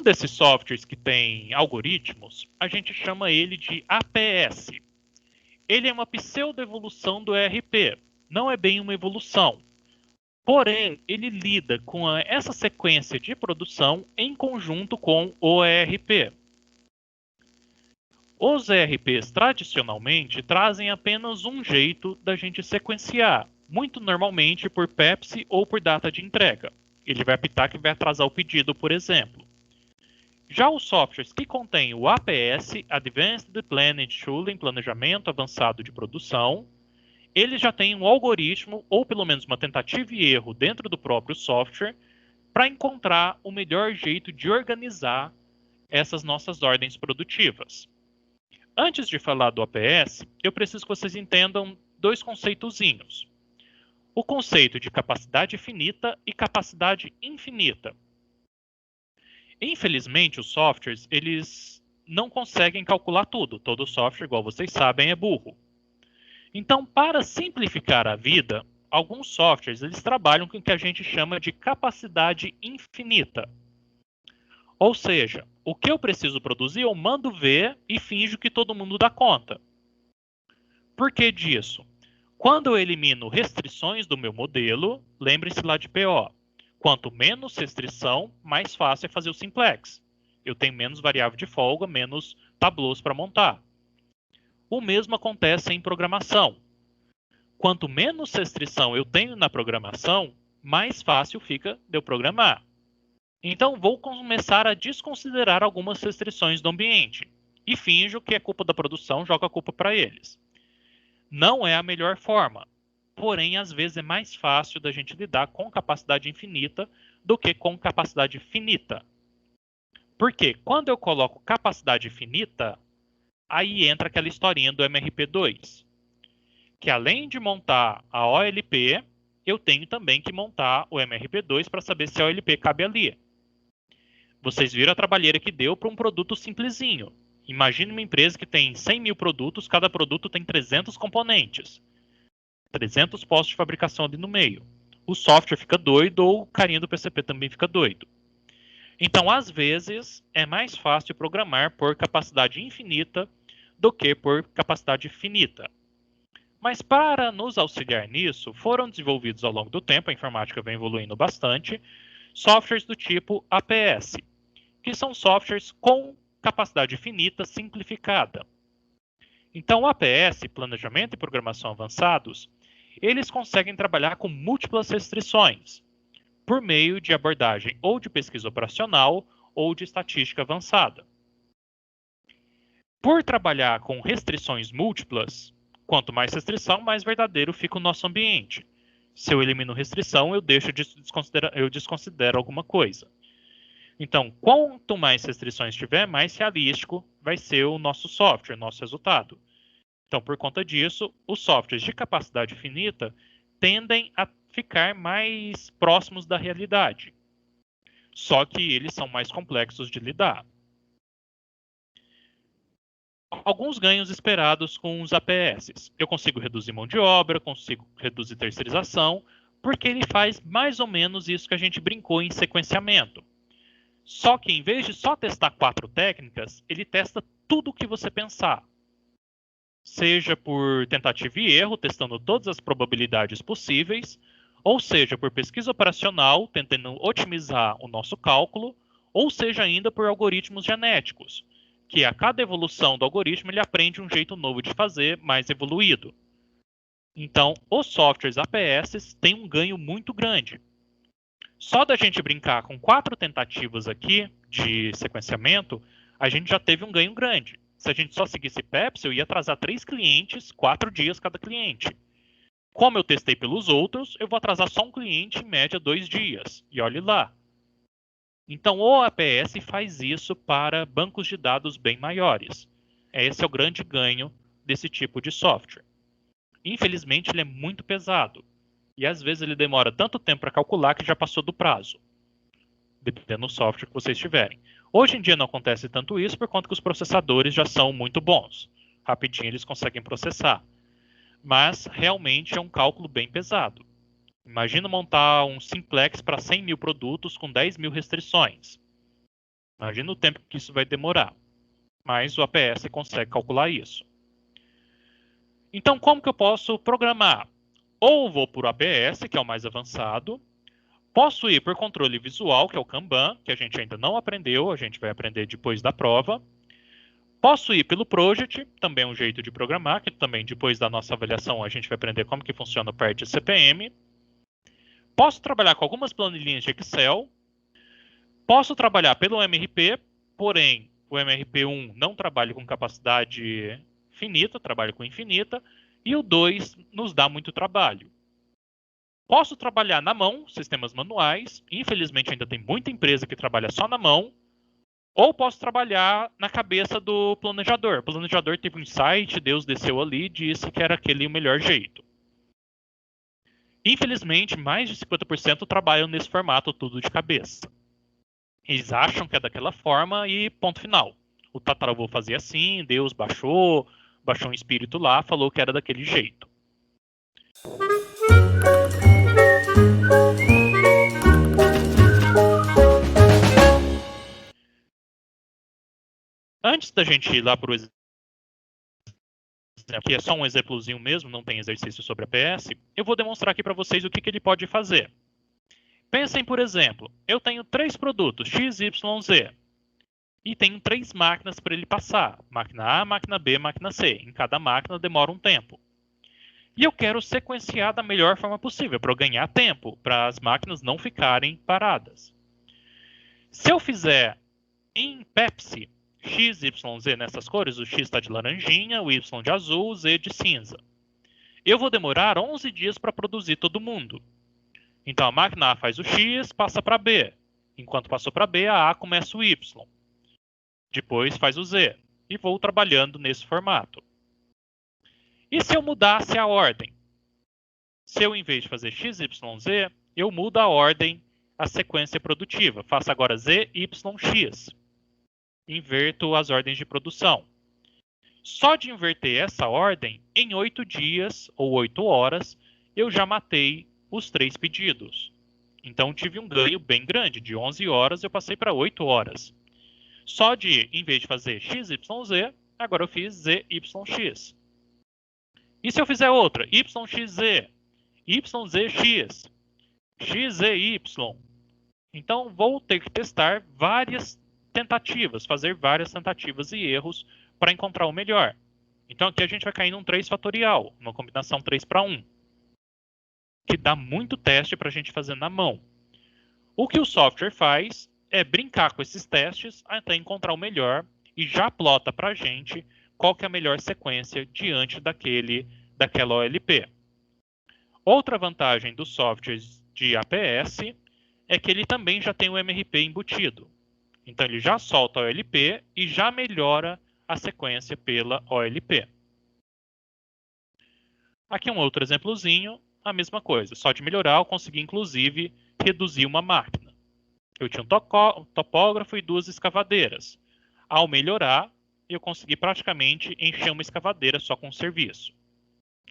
desses softwares que tem algoritmos, a gente chama ele de APS. Ele é uma pseudo-evolução do ERP, não é bem uma evolução. Porém, ele lida com essa sequência de produção em conjunto com o ERP. Os ERPs, tradicionalmente, trazem apenas um jeito da gente sequenciar, muito normalmente por Pepsi ou por data de entrega. Ele vai apitar que vai atrasar o pedido, por exemplo. Já os softwares que contêm o APS, Advanced Planned Tooling, Planejamento Avançado de Produção, eles já têm um algoritmo, ou pelo menos uma tentativa e erro dentro do próprio software, para encontrar o melhor jeito de organizar essas nossas ordens produtivas. Antes de falar do APS, eu preciso que vocês entendam dois conceitozinhos. O conceito de capacidade finita e capacidade infinita. Infelizmente, os softwares, eles não conseguem calcular tudo. Todo software, igual vocês sabem, é burro. Então, para simplificar a vida, alguns softwares eles trabalham com o que a gente chama de capacidade infinita. Ou seja, o que eu preciso produzir, eu mando ver e finjo que todo mundo dá conta. Por que disso? Quando eu elimino restrições do meu modelo, lembre-se lá de PO. Quanto menos restrição, mais fácil é fazer o simplex. Eu tenho menos variável de folga, menos tableaus para montar. O mesmo acontece em programação. Quanto menos restrição eu tenho na programação, mais fácil fica de eu programar. Então, vou começar a desconsiderar algumas restrições do ambiente e finjo que é culpa da produção, jogo a culpa para eles. Não é a melhor forma, porém, às vezes é mais fácil da gente lidar com capacidade infinita do que com capacidade finita. Por quê? Quando eu coloco capacidade finita, aí entra aquela historinha do MRP2, que além de montar a OLP, eu tenho também que montar o MRP2 para saber se a OLP cabe ali. Vocês viram a trabalheira que deu para um produto simplesinho. Imagine uma empresa que tem 100 mil produtos, cada produto tem 300 componentes. 300 postos de fabricação ali no meio. O software fica doido ou o carinha do PCP também fica doido. Então, às vezes, é mais fácil programar por capacidade infinita do que por capacidade finita. Mas para nos auxiliar nisso, foram desenvolvidos ao longo do tempo, a informática vem evoluindo bastante, softwares do tipo APS, que são softwares com capacidade finita simplificada. Então, o APS, Planejamento e Programação Avançados, eles conseguem trabalhar com múltiplas restrições, por meio de abordagem ou de pesquisa operacional ou de estatística avançada. Por trabalhar com restrições múltiplas, quanto mais restrição, mais verdadeiro fica o nosso ambiente. Se eu elimino restrição, eu desconsidero alguma coisa. Então, quanto mais restrições tiver, mais realístico vai ser o nosso software, o nosso resultado. Então, por conta disso, os softwares de capacidade finita tendem a ficar mais próximos da realidade. Só que eles são mais complexos de lidar. Alguns ganhos esperados com os APS. Eu consigo reduzir mão de obra, consigo reduzir terceirização, porque ele faz mais ou menos isso que a gente brincou em sequenciamento. Só que em vez de só testar 4 técnicas, ele testa tudo o que você pensar. Seja por tentativa e erro, testando todas as probabilidades possíveis, ou seja por pesquisa operacional, tentando otimizar o nosso cálculo, ou seja ainda por algoritmos genéticos, que a cada evolução do algoritmo ele aprende um jeito novo de fazer, mais evoluído. Então, os softwares APS têm um ganho muito grande. Só da gente brincar com 4 tentativas aqui de sequenciamento, a gente já teve um ganho grande. Se a gente só seguisse Pepsi, eu ia atrasar 3 clientes, 4 dias cada cliente. Como eu testei pelos outros, eu vou atrasar só um cliente, em média, 2 dias. E olhe lá. Então, o APS faz isso para bancos de dados bem maiores. Esse é o grande ganho desse tipo de software. Infelizmente, ele é muito pesado. E às vezes ele demora tanto tempo para calcular que já passou do prazo, dependendo do software que vocês tiverem. Hoje em dia não acontece tanto isso por conta que os processadores já são muito bons. Rapidinho eles conseguem processar. Mas realmente é um cálculo bem pesado. Imagina montar um simplex para 100 mil produtos com 10 mil restrições. Imagina o tempo que isso vai demorar. Mas o APS consegue calcular isso. Então, como que eu posso programar? Ou vou por APS, que é o mais avançado. Posso ir por controle visual, que é o Kanban, que a gente ainda não aprendeu, a gente vai aprender depois da prova. Posso ir pelo Project, também é um jeito de programar, que também depois da nossa avaliação a gente vai aprender como que funciona o PERT e CPM. Posso trabalhar com algumas planilhinhas de Excel. Posso trabalhar pelo MRP, porém o MRP1 não trabalha com capacidade finita, trabalha com infinita, e o 2 nos dá muito trabalho. Posso trabalhar na mão, sistemas manuais, infelizmente ainda tem muita empresa que trabalha só na mão, ou posso trabalhar na cabeça do planejador. O planejador teve um insight, Deus desceu ali e disse que era aquele o melhor jeito. Infelizmente, mais de 50% trabalham nesse formato tudo de cabeça. Eles acham que é daquela forma e ponto final. O tataravô fazia assim, Deus baixou um espírito lá, falou que era daquele jeito. Antes da gente ir lá para o exemplo, que é só um exemplozinho mesmo, não tem exercício sobre a PS, eu vou demonstrar aqui para vocês o que ele pode fazer. Pensem, por exemplo, eu tenho 3 produtos, X, Y, Z, e tenho 3 máquinas para ele passar, máquina A, máquina B, máquina C. Em cada máquina demora um tempo. E eu quero sequenciar da melhor forma possível, para eu ganhar tempo, para as máquinas não ficarem paradas. Se eu fizer em Pepsi, X, Y, Z nessas cores, o X está de laranjinha, o Y de azul, o Z de cinza. Eu vou demorar 11 dias para produzir todo mundo. Então a máquina A faz o X, passa para B. Enquanto passou para B, a começa o Y. Depois faz o Z. E vou trabalhando nesse formato. E se eu mudasse a ordem? Se eu, em vez de fazer X, Y, Z, eu mudo a ordem, a sequência produtiva. Faço agora Z, Y, X. Inverto as ordens de produção. Só de inverter essa ordem, em 8 dias ou 8 horas, eu já matei os 3 pedidos. Então tive um ganho bem grande. De 11 horas eu passei para 8 horas. Só de, em vez de fazer X, Y, Z, agora eu fiz Z, Y, X. E se eu fizer outra? Y, X, Z. Y, Z, X. X, Z, Y. Então vou ter que testar várias tentativas, fazer várias tentativas e erros para encontrar o melhor. Então aqui a gente vai cair num 3 fatorial, uma combinação 3 para 1, que dá muito teste para a gente fazer na mão. O que o software faz é brincar com esses testes até encontrar o melhor e já plota para a gente qual que é a melhor sequência diante daquela OLP. Outra vantagem dos softwares de APS é que ele também já tem o MRP embutido. Então ele já solta a OLP e já melhora a sequência pela OLP. Aqui um outro exemplozinho, a mesma coisa. Só de melhorar eu consegui inclusive reduzir uma máquina. Eu tinha um topógrafo e 2 escavadeiras. Ao melhorar, eu consegui praticamente encher uma escavadeira só com serviço.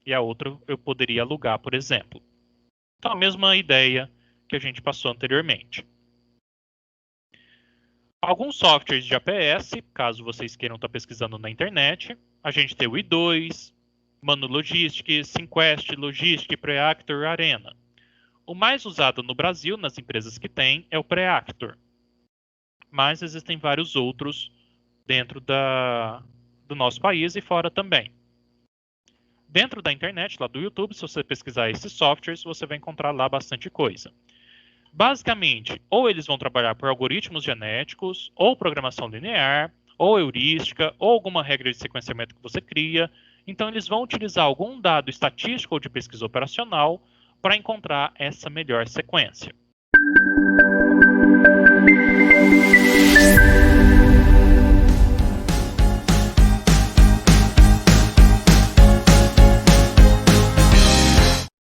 E a outra eu poderia alugar, por exemplo. Então a mesma ideia que a gente passou anteriormente. Alguns softwares de APS, caso vocês queiram estar pesquisando na internet, a gente tem o i2, Manu Logistics, Synquest, Logistic, Preactor, Arena. O mais usado no Brasil, nas empresas que tem, é o Preactor. Mas existem vários outros dentro do nosso país e fora também. Dentro da internet, lá do YouTube, se você pesquisar esses softwares, você vai encontrar lá bastante coisa. Basicamente, ou eles vão trabalhar por algoritmos genéticos, ou programação linear, ou heurística, ou alguma regra de sequenciamento que você cria. Então, eles vão utilizar algum dado estatístico ou de pesquisa operacional para encontrar essa melhor sequência.